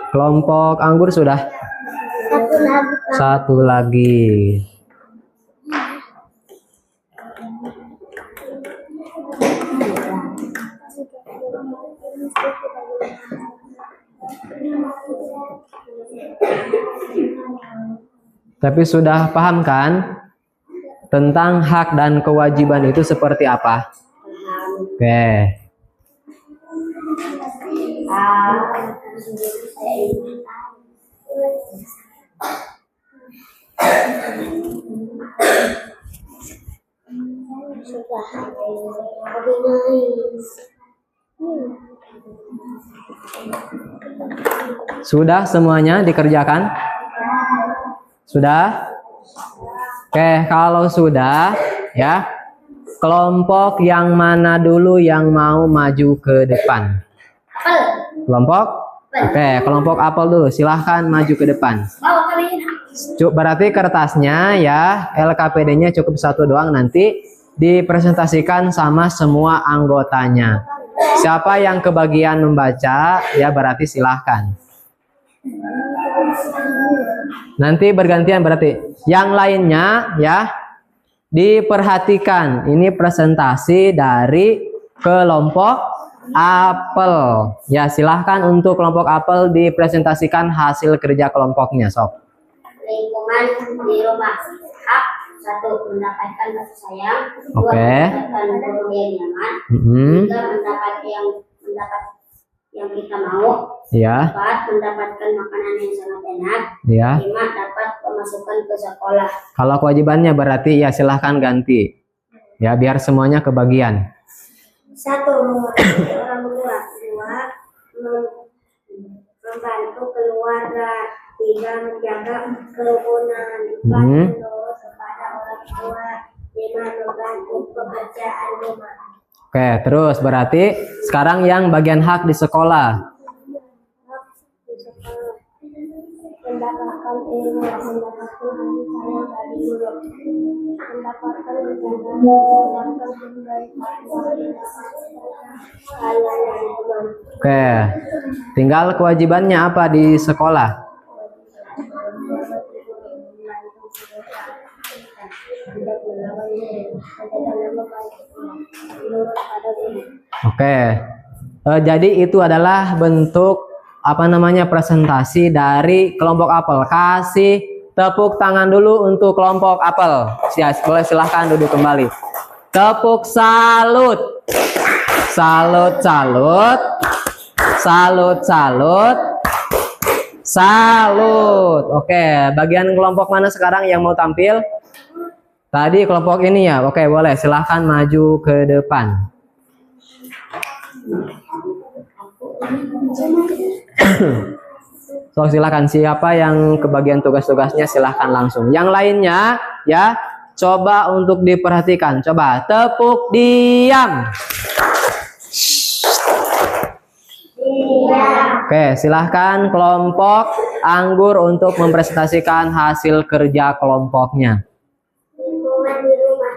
Kelompok anggur sudah? Satu lagi. Tapi sudah paham kan tentang hak dan kewajiban itu seperti apa? Oke. Sudah. Organize. Sudah semuanya dikerjakan? Sudah? Oke, kalau sudah ya, kelompok yang mana dulu yang mau maju ke depan? Apel. Kelompok? Oke, kelompok apel dulu. Silahkan maju ke depan. Bawa kalian. Berarti kertasnya ya, LKPD-nya cukup satu doang, nanti dipresentasikan sama semua anggotanya. Siapa yang kebagian membaca ya berarti silahkan. Nanti bergantian berarti. Yang lainnya ya diperhatikan. Ini presentasi dari kelompok apel. Ya silahkan untuk kelompok apel dipresentasikan hasil kerja kelompoknya sok. Lingkungan di rumah. Hak 1. Mendapatkan kasih sayang. 2. Oke. Mendapatkan guru yang nyaman. 3. Mendapat yang kita mau. Ya. 4. Mendapatkan makanan yang sangat enak. Ya. 5. Dapat pemasukan ke sekolah. Kalau kewajibannya berarti ya silahkan ganti. Ya biar semuanya kebagian. 1. Mengurus orang tua. 2. Membantu keluarga. 3. Menjaga kerukunan. 4. Menurut kepada orang tua. 5. Membantu pekerjaan rumah. Oke, terus berarti sekarang yang bagian hak di sekolah. Mendapatkan ilmu, mendapatkan kasih sayang dari guru, mendapatkan mendapatkan Oke, tinggal kewajibannya apa di sekolah? Oke, jadi itu adalah bentuk apa namanya presentasi dari kelompok apel. Kasih tepuk tangan dulu untuk kelompok apel. Boleh silahkan duduk kembali. Tepuk salut, salut, salut, salut, salut, salut. Oke, bagian kelompok mana sekarang yang mau tampil? Tadi kelompok ini ya. Oke, boleh silahkan maju ke depan. So silakan, siapa yang kebagian tugas-tugasnya silahkan langsung. Yang lainnya ya coba untuk diperhatikan. Coba tepuk diam. Oke, silahkan kelompok anggur untuk mempresentasikan hasil kerja kelompoknya. Lingkungan di rumah.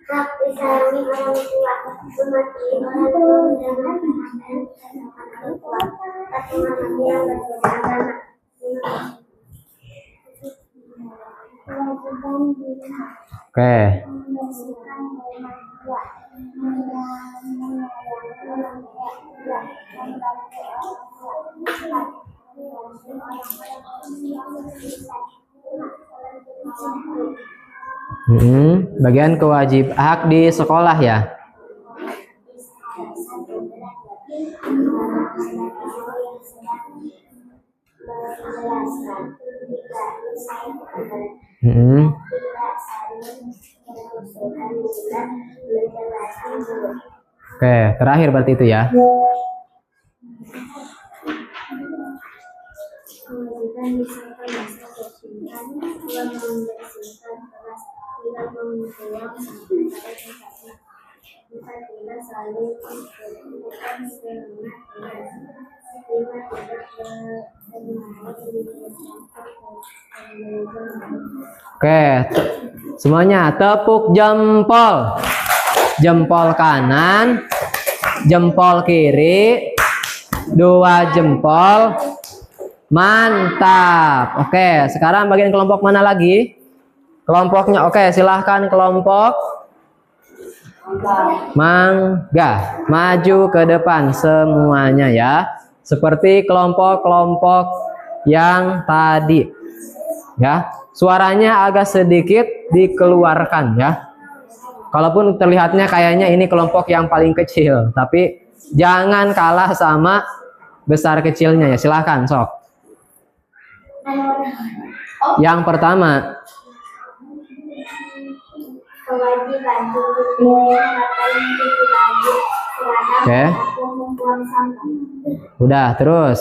Hak disayangi orang tua. Mematuhi orang tua, menjaga perhatian orang tua. Tak memahami yang berbeda agama. Kewajiban di rumah. Oke. Bagian kewajib hak di sekolah ya. Oke, terakhir berarti itu ya. Oke, semuanya tepuk jempol. Jempol kanan, jempol kiri, 2 jempol. Mantap. Oke, sekarang bagian kelompok mana lagi? Kelompoknya, oke, silahkan kelompok mangga maju ke depan semuanya ya, seperti kelompok-kelompok yang tadi ya. Suaranya agak sedikit dikeluarkan ya, kalaupun terlihatnya kayaknya ini kelompok yang paling kecil, tapi jangan kalah sama besar kecilnya ya. Silahkan sok. Yang pertama, kewajiban cuci piring, bapaknya cuci baju, seragam, Oke. aku membuang sampah. Udah, terus.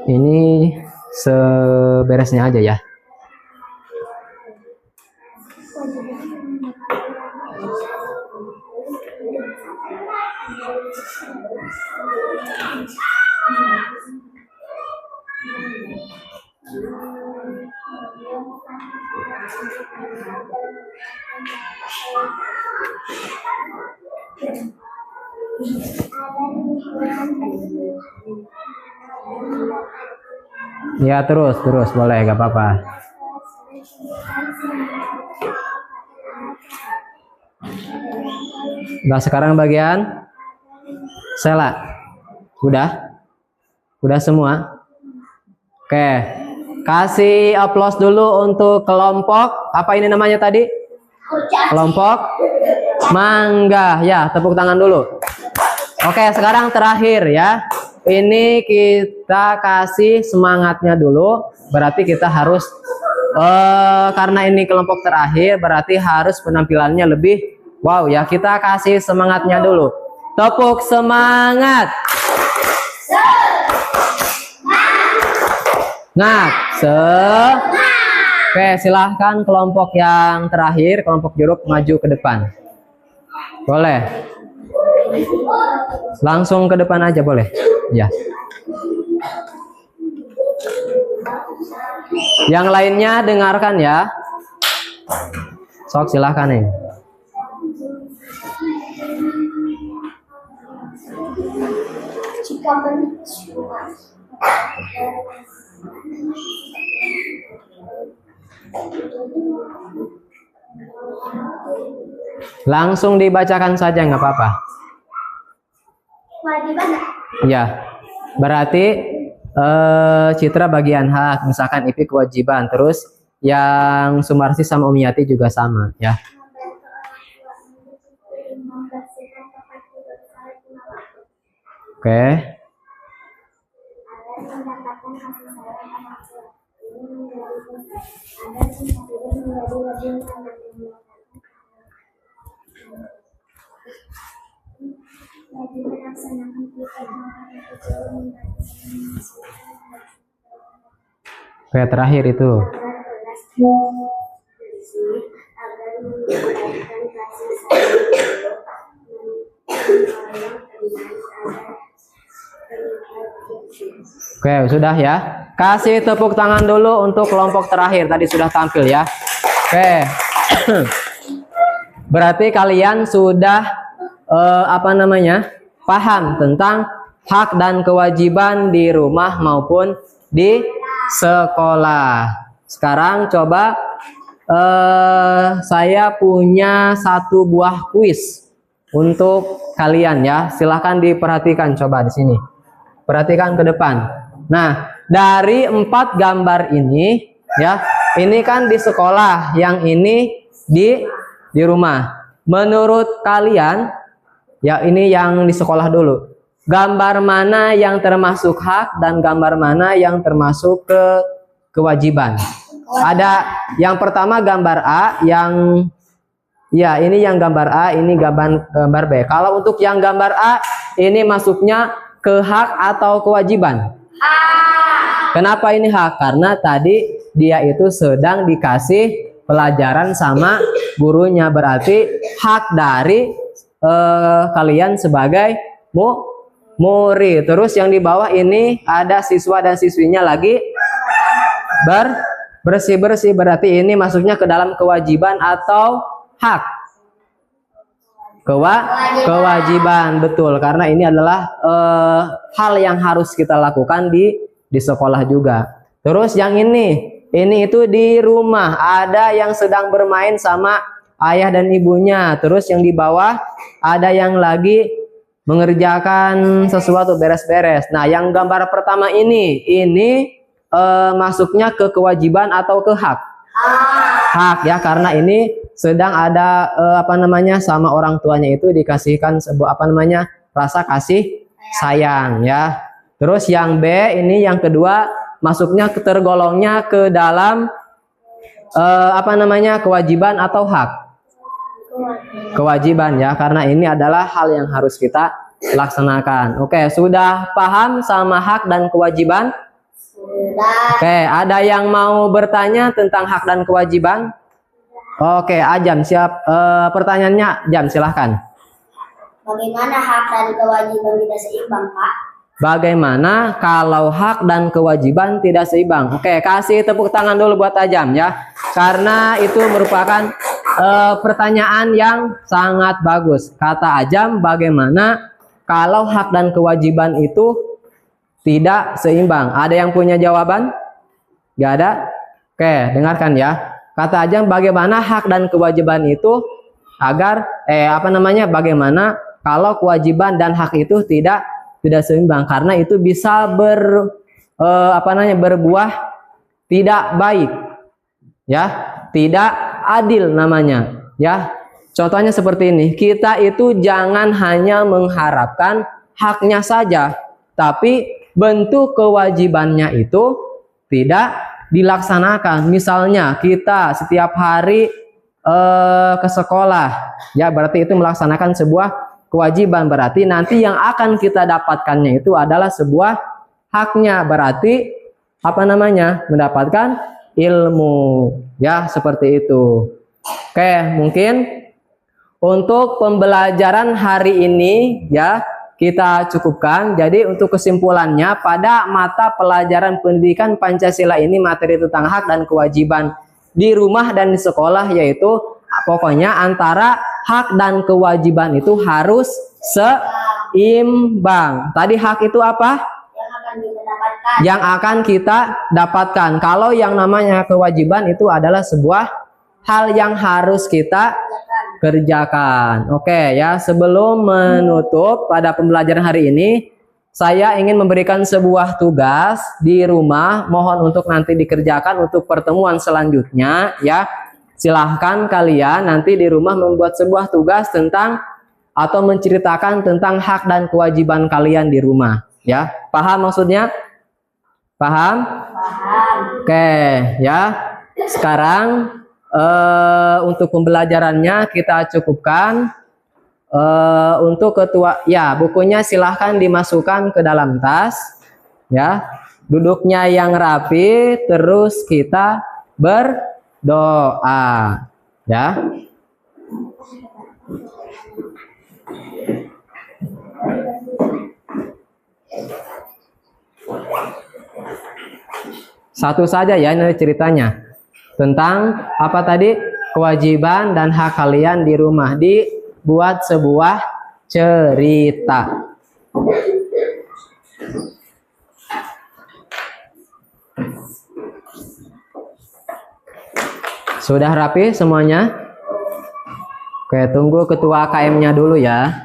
Ini seberesnya aja ya. Ya, terus boleh, gak apa-apa. Nah, sekarang bagian Sela. Udah semua? Oke. Kasih aplaus dulu untuk kelompok, apa ini namanya tadi? Kelompok Mangga. Ya, tepuk tangan dulu. Oke, sekarang terakhir ya. Ini kita kasih semangatnya dulu. Berarti kita harus karena ini kelompok terakhir, berarti harus penampilannya lebih wow ya. Kita kasih semangatnya dulu. Tepuk semangat. Oke, silahkan kelompok yang terakhir, kelompok jeruk maju ke depan. Boleh. Langsung ke depan aja boleh. Ya. Yang lainnya dengarkan ya. Sok silahkan nih. Jika bersuara Langsung dibacakan saja nggak apa-apa. kewajiban Ya, berarti Citra bagian hak, misalkan Ipi kewajiban, terus yang Sumarsi sama Umiati juga sama ya. Oke. mendapatkan kasih sayang orang tua. Ini menjadi agar cinta ini menjadi lebih lagi melaksanakan Oke, terakhir itu. agar mendapatkan kasih sayang Oke, sudah ya. Kasih tepuk tangan dulu untuk kelompok terakhir. Tadi sudah tampil ya. Oke. Berarti kalian sudah paham tentang hak dan kewajiban di rumah maupun di sekolah. Sekarang coba saya punya satu buah kuis untuk kalian ya. Silahkan diperhatikan coba di sini. Perhatikan ke depan. Nah, dari 4 gambar ini ya, ini kan di sekolah, yang ini di rumah. Menurut kalian, ya ini yang di sekolah dulu. Gambar mana yang termasuk hak dan gambar mana yang termasuk kewajiban? Ada yang pertama gambar A, yang ya ini yang gambar A, ini gambar B. Kalau untuk yang gambar A, ini masuknya ke hak atau kewajiban? Kenapa ini hak? Karena tadi dia itu sedang dikasih pelajaran sama gurunya, berarti hak dari kalian sebagai murid. Terus yang di bawah ini ada siswa dan siswinya lagi bersih-bersih, berarti ini masuknya ke dalam kewajiban atau hak? Kewajiban, betul, karena ini adalah hal yang harus kita lakukan di sekolah juga. Terus yang ini itu di rumah, ada yang sedang bermain sama ayah dan ibunya. Terus yang di bawah ada yang lagi mengerjakan sesuatu, beres-beres. Nah, yang gambar pertama ini masuknya ke kewajiban atau ke hak? Hak ya, karena ini sedang ada sama orang tuanya itu dikasihkan sebuah rasa kasih sayang ya. Terus yang B ini yang kedua masuknya tergolongnya ke dalam apa namanya, kewajiban atau hak? Kewajiban ya, karena ini adalah hal yang harus kita laksanakan. Oke, sudah paham sama hak dan kewajiban? Sudah. Oke, ada yang mau bertanya tentang hak dan kewajiban? Oke, Ajam siap. Pertanyaannya, Jam silahkan. Bagaimana hak dan kewajiban tidak seimbang, Pak? Bagaimana kalau hak dan kewajiban tidak seimbang? Oke, kasih tepuk tangan dulu buat Ajam ya, karena itu merupakan pertanyaan yang sangat bagus. Kata Ajam, bagaimana kalau hak dan kewajiban itu tidak seimbang? Ada yang punya jawaban? Gak ada? Oke, dengarkan ya. Kata Ajam, bagaimana hak dan kewajiban itu agar bagaimana kalau kewajiban dan hak itu tidak seimbang, karena itu bisa berbuah tidak baik. Ya, tidak adil namanya, ya. Contohnya seperti ini, kita itu jangan hanya mengharapkan haknya saja, tapi bentuk kewajibannya itu tidak dilaksanakan. Misalnya kita setiap hari ke sekolah, ya berarti itu melaksanakan sebuah kewajiban, berarti nanti yang akan kita dapatkannya itu adalah sebuah haknya, berarti mendapatkan ilmu, ya seperti itu. Oke, mungkin untuk pembelajaran hari ini ya kita cukupkan. Jadi untuk kesimpulannya, pada mata pelajaran pendidikan Pancasila ini materi tentang hak dan kewajiban di rumah dan di sekolah, yaitu pokoknya antara hak dan kewajiban itu harus seimbang. Tadi hak itu apa? Yang akan kita dapatkan. Kalau yang namanya kewajiban itu adalah sebuah hal yang harus kita kerjakan. Oke ya, sebelum menutup pada pembelajaran hari ini, saya ingin memberikan sebuah tugas di rumah. Mohon untuk nanti dikerjakan untuk pertemuan selanjutnya ya. Silahkan kalian nanti di rumah membuat sebuah tugas tentang atau menceritakan tentang hak dan kewajiban kalian di rumah ya. Paham maksudnya? Paham? Paham. Oke ya. Sekarang untuk pembelajarannya kita cukupkan. Untuk ketua ya, bukunya silahkan dimasukkan ke dalam tas ya. Duduknya yang rapi, terus kita berdoa ya. Satu saja ya ini ceritanya tentang apa tadi, kewajiban dan hak kalian di rumah, dibuat sebuah cerita. Sudah rapi semuanya? Oke, tunggu ketua KM-nya dulu ya.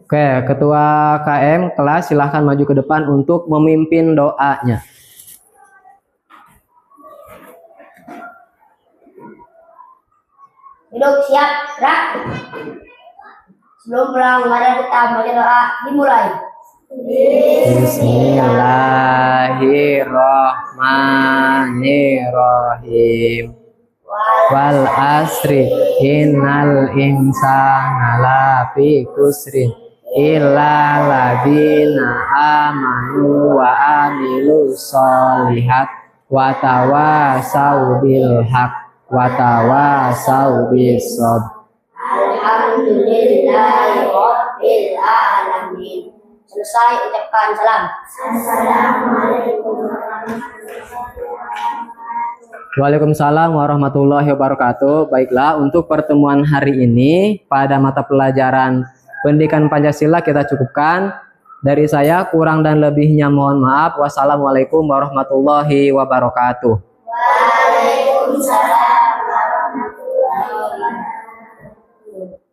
Oke, ketua KM kelas silahkan maju ke depan untuk memimpin doanya. Duduk, siap, gerak. Sebelum pulang, mari kita baca doa, dimulai. Bismillahirrahmanirrahim. Wal asri innal insana lafi kusrin illa ladina amanu wa amilus solihat wa tawasau bil haq wa tawasau bis sabr. Alhamdulillahirabbil alamin. Selesai, ucapkan salam. Assalamualaikum warahmatullahi wabarakatuh. Waalaikumsalam warahmatullahi wabarakatuh. Baiklah, untuk pertemuan hari ini pada mata pelajaran pendidikan Pancasila kita cukupkan. Dari saya kurang dan lebihnya mohon maaf. Wassalamualaikum warahmatullahi wabarakatuh. Waalaikumsalam warahmatullahi wabarakatuh.